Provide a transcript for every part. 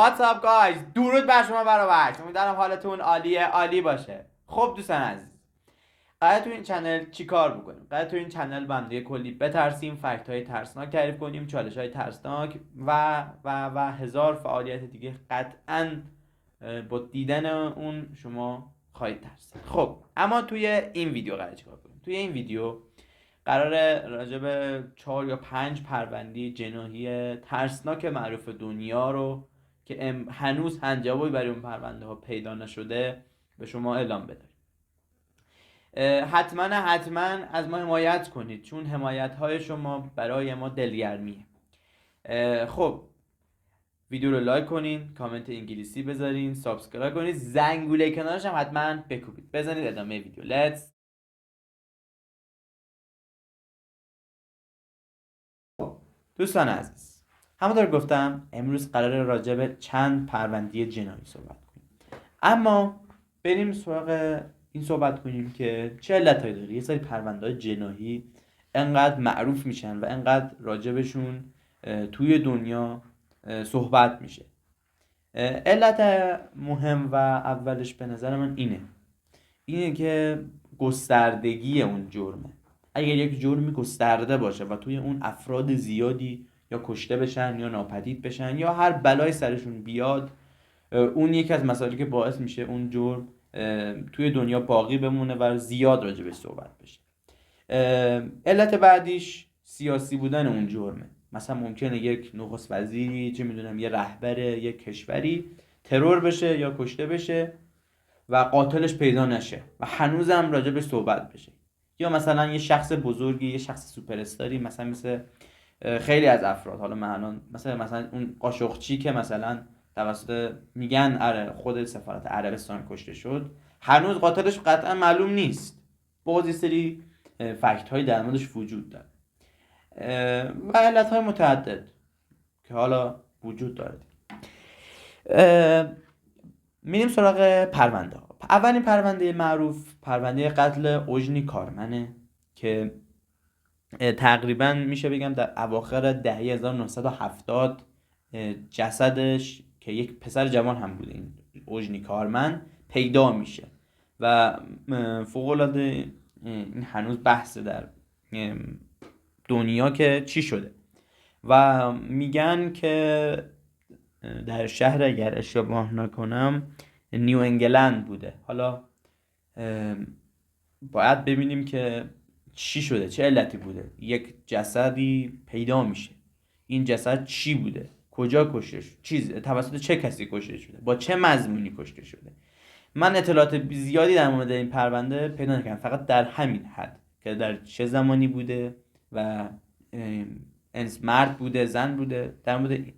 What's up guys؟ درود بر شما برابر. امیدوارم حالتون عالی باشه. خب دوستان عزیز، قراره تو این چنل چیکار بکنیم؟ قراره تو این چنل بنده کلی بترسیم، فکت های ترسناک تعریف کنیم، چالش های ترسناک و هزار فعالیت دیگه. قطعا با دیدن اون شما خواهید ترسید. خب اما توی این ویدیو قراره چیکار کنیم؟ توی این ویدیو قراره راجع به 4 یا 5 پروندی جناحی ترسناک معروف دنیا رو که هنوز هنجابی برای اون پرونده ها پیدا نشده به شما اعلام بداریم. حتما از ما حمایت کنید، چون حمایت های شما برای ما دلگرمیه. خب ویدیو رو لایک کنین، کامنت انگلیسی بذارین، سابسکرایب کنید، زنگوله کنارش هم حتما بکوبید. بزنید ادامه ویدیو. لیتس. دوستان عزیز، همونطور گفتم امروز قراره راجع به چند پرونده جنایی صحبت کنیم، اما بریم سراغ این صحبت کنیم که چه علتایی داره یه سری پرونده‌های جنایی انقدر معروف میشن و انقدر راجبشون توی دنیا صحبت میشه. علت مهم و اولش به نظر من اینه که گستردگی اون جرمه. اگر یک جرمی گسترده باشه و توی اون افراد زیادی یا کشته بشن یا ناپدید بشن یا هر بلای سرشون بیاد، اون یکی از مسائلی که باعث میشه اون جرم توی دنیا باقی بمونه و زیاد راجبش صحبت بشه. علت بعدیش سیاسی بودن اون جرمه. مثلا ممکنه یک نخست وزیری، چه میدونم، یه رهبر یک کشوری ترور بشه یا کشته بشه و قاتلش پیدا نشه و هنوزم راجبش صحبت بشه. یا مثلا یه شخص بزرگی، یه شخص سوپر استاری، مثل خیلی از افراد، حالا من الان مثلا اون قاشقچی که مثلا توسط میگن خود سفارت عربستان کشته شد، هنوز قاتلش قطعا معلوم نیست. باز یه سری فکت های در موردش وجود داره و علت های متعدد که حالا وجود داره. میریم سراغ پرونده ها. اولین پرونده معروف پرونده قتل اوژنی کارمنه که تقریبا میشه بگم در اواخر دهه 1970 جسدش که یک پسر جوان هم بوده، این اوژنی کارمن، پیدا میشه و فوق‌العاده این هنوز بحث در دنیا که چی شده و میگن که در شهر، اگر اشتباه نکنم، نیو انگلند بوده. حالا باید ببینیم که چی شده، چه علتی بوده. یک جسدی پیدا میشه، این جسد چی بوده، کجا کشته شده، توسط چه کسی کشته شده، با چه مضمونی کشته شده. من اطلاعات زیادی در مورد این پرونده پیدا نکردم، فقط در همین حد که در چه زمانی بوده و مرد بوده، زن بوده. در مورد این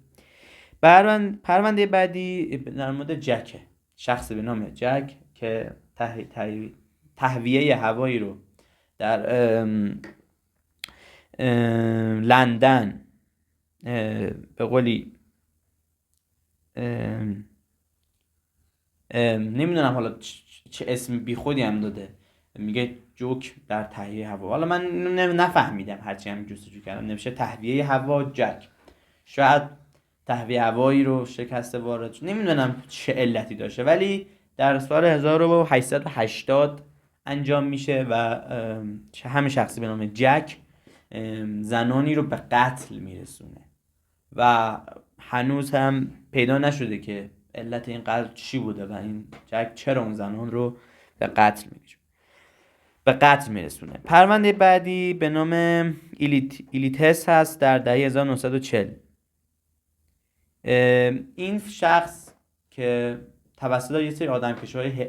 پرونده بعدی در مورد جکه، شخص به نام جک که تهویه هوایی رو در لندن به قولی نمیدونم حالا چه اسم بی خودی هم داده، میگه جوک در تهویه هوا. حالا من نفهمیدم، هرچی هم جستجو کردم نمیشه تهویه هوا جک. شاید تهویه هوایی رو شکسته وارد شد، نمیدونم چه علتی داشته، ولی در سال 1880 انجام میشه و همه شخصی به نام جک زنانی رو به قتل میرسونه و هنوز هم پیدا نشده که علت این قتل چی بوده و این جک چرا اون زنان رو به قتل میرسونه. پرونده بعدی به نام ایلیتس هست در دهه 1940. این شخص که توسط یه سری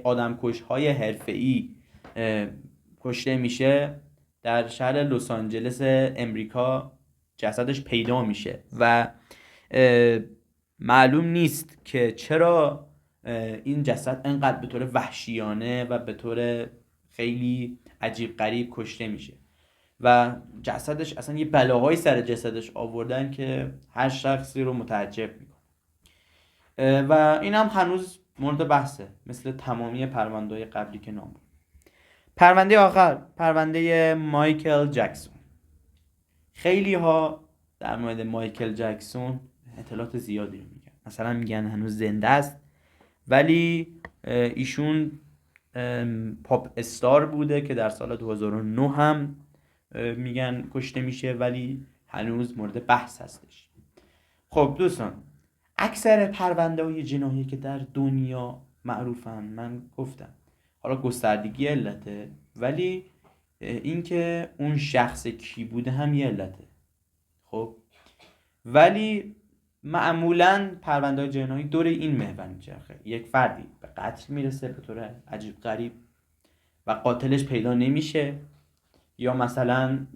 آدمکش‌های حرفه‌ای کشته میشه، در شهر لس آنجلس امریکا جسدش پیدا میشه و معلوم نیست که چرا این جسد انقدر به طور وحشیانه و به طور خیلی عجیب غریب کشته میشه و جسدش اصلا یه بلاهایی سر جسدش آوردن که هر شخصی رو متعجب میکنه و این هم هنوز مورد بحثه، مثل تمامی پرونده‌های قبلی که نام. پرونده آخر، پرونده مایکل جکسون. خیلی ها در مورد مایکل جکسون اطلاعات زیادی رو میگن. مثلا میگن هنوز زنده است، ولی ایشون پاپ استار بوده که در سال 2009 هم میگن کشته میشه، ولی هنوز مورد بحث هستش. خب دوستان، اکثر پرونده های جنایی که در دنیا معروفن، من گفتم حالا گستردگی علته، ولی اینکه اون شخص کی بوده هم یه علته. خب ولی معمولا پرونده های جنایی دور این محور میچرخه: یک فردی به قتل میرسه به طور عجیب غریب و قاتلش پیدا نمیشه، یا مثلا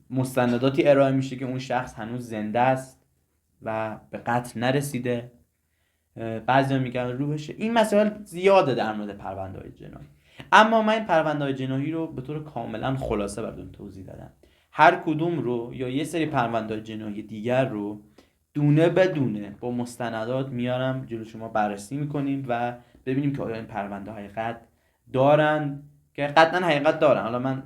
مستنداتی ارائه میشه که اون شخص هنوز زنده است و به قتل نرسیده. بعضی میگن روحشه. این مسائل زیاده در مورد پرونده های جنایی، اما من این پرونده های جنایی رو به طور کاملا خلاصه براتون توضیح دادم. هر کدوم رو یا یه سری پرونده های جنایی دیگر رو دونه به دونه با مستندات میارم جلو شما، بررسی میکنیم و ببینیم که آیا این پرونده حقیقت دارن، که قطعا حقیقت دارن. حالا من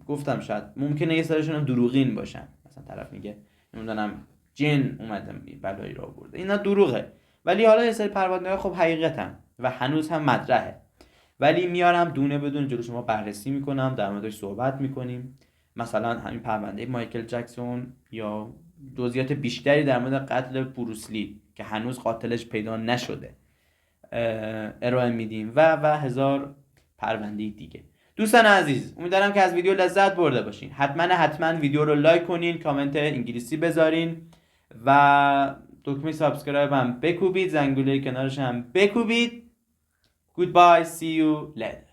گفتم شاید ممکنه یه سرشون هم دروغین باشن، مثلا طرف میگه نمیدونم جن اومده بلایی را آورده، اینا دروغه، ولی حالا یه سری پرونده ها خب حقیقتن و هنوز هم مطرحه، ولی میارم دونه بدون جلو شما بررسی میکنم، در موردش صحبت میکنیم. مثلا همین پرونده مایکل جکسون یا جزئیات بیشتری در مورد قتل بروسلی که هنوز قاتلش پیدا نشده ارائه میدیم و هزار پرونده دیگه. دوستان عزیز، امیدوارم که از ویدیو لذت برده باشین. حتما ویدیو رو لایک کنین، کامنت انگلیسی بذارین و دکمه سابسکرایب هم بکوبید، زنگوله کنارش هم بکوبید. Goodbye, see you later.